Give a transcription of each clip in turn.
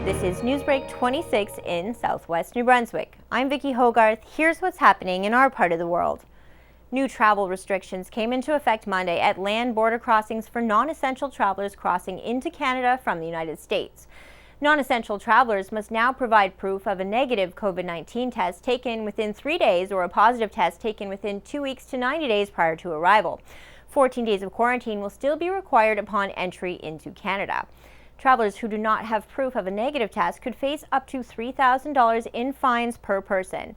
This is NewsBreak26 in Southwest New Brunswick. I'm Vicki Hogarth. Here's what's happening in our part of the world. New travel restrictions came into effect Monday at land border crossings for non-essential travelers crossing into Canada from the United States. Non-essential travelers must now provide proof of a negative COVID-19 test taken within 3 days or a positive test taken within 2 weeks to 90 days prior to arrival. 14 days of quarantine will still be required upon entry into Canada. Travelers who do not have proof of a negative test could face up to $3,000 in fines per person.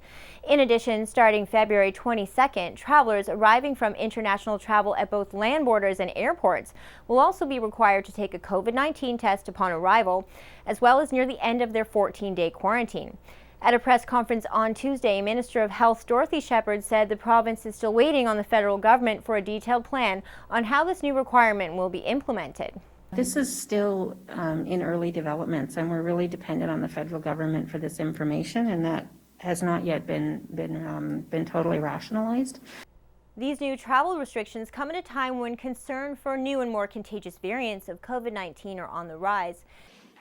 In addition, starting February 22nd, travelers arriving from international travel at both land borders and airports will also be required to take a COVID-19 test upon arrival, as well as near the end of their 14-day quarantine. At a press conference on Tuesday, Minister of Health Dorothy Shepherd said the province is still waiting on the federal government for a detailed plan on how this new requirement will be implemented. This is still in early developments, and we're really dependent on the federal government for this information, and that has not yet been totally rationalized. These new travel restrictions come at a time when concern for new and more contagious variants of COVID-19 are on the rise.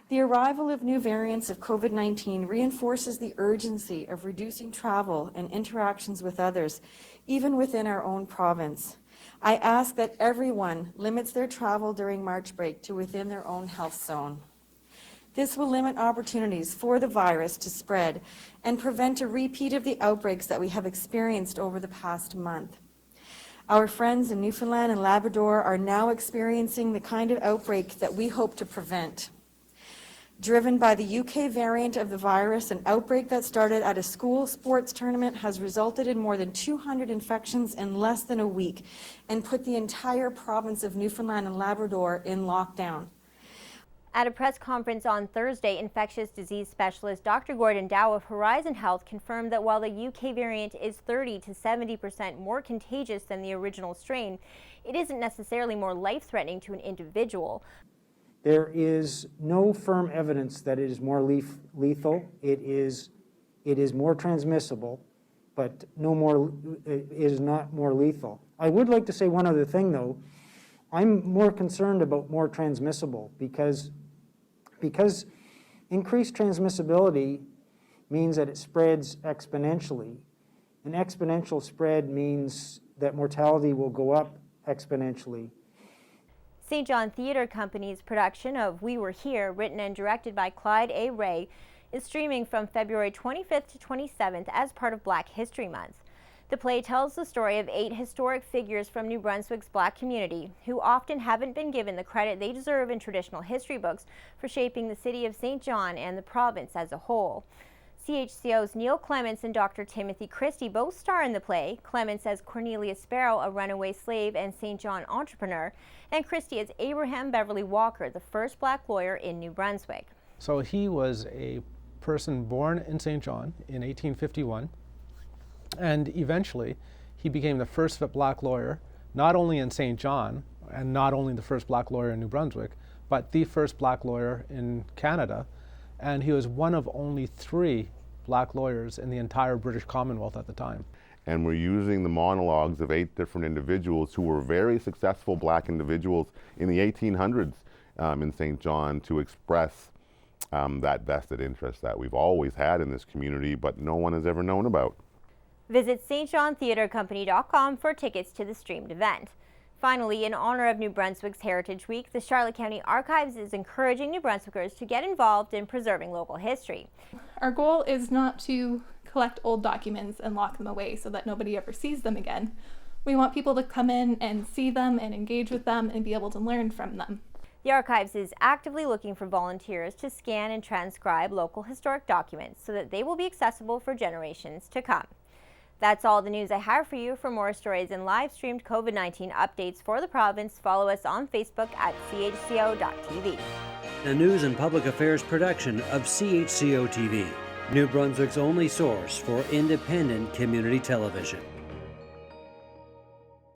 The arrival of new variants of COVID-19 reinforces the urgency of reducing travel and interactions with others, even within our own province. I ask that everyone limits their travel during March break to within their own health zone. This will limit opportunities for the virus to spread and prevent a repeat of the outbreaks that we have experienced over the past month. Our friends in Newfoundland and Labrador are now experiencing the kind of outbreak that we hope to prevent. Driven by the UK variant of the virus, an outbreak that started at a school sports tournament has resulted in more than 200 infections in less than a week and put the entire province of Newfoundland and Labrador in lockdown. At a press conference on Thursday, infectious disease specialist Dr. Gordon Dow of Horizon Health confirmed that while the UK variant is 30 to 70% more contagious than the original strain, it isn't necessarily more life-threatening to an individual. There is no firm evidence that it is more lethal. It is more transmissible, but it is not more lethal. I would like to say one other thing, though. I'm more concerned about more transmissible because increased transmissibility means that it spreads exponentially. An exponential spread means that mortality will go up exponentially. St. John Theatre Company's production of We Were Here, written and directed by Clyde A. Ray, is streaming from February 25th to 27th as part of Black History Month. The play tells the story of 8 historic figures from New Brunswick's Black community who often haven't been given the credit they deserve in traditional history books for shaping the city of St. John and the province as a whole. CHCO's Neil Clements and Dr. Timothy Christie both star in the play, Clements as Cornelius Sparrow, a runaway slave and St. John entrepreneur, and Christie as Abraham Beverly Walker, the first Black lawyer in New Brunswick. So he was a person born in St. John in 1851, and eventually he became the first Black lawyer, not only in St. John, and not only the first Black lawyer in New Brunswick, but the first Black lawyer in Canada, and he was one of only 3 Black lawyers in the entire British Commonwealth at the time. And we're using the monologues of 8 different individuals who were very successful Black individuals in the 1800s in St. John to express that vested interest that we've always had in this community, but no one has ever known about. Visit stjohntheatrecompany.com for tickets to the streamed event. Finally, in honor of New Brunswick's Heritage Week, the Charlotte County Archives is encouraging New Brunswickers to get involved in preserving local history. Our goal is not to collect old documents and lock them away so that nobody ever sees them again. We want people to come in and see them and engage with them and be able to learn from them. The Archives is actively looking for volunteers to scan and transcribe local historic documents so that they will be accessible for generations to come. That's all the news I have for you. For more stories and live-streamed COVID-19 updates for the province, follow us on Facebook at CHCO.TV. A news and public affairs production of CHCO-TV, New Brunswick's only source for independent community television.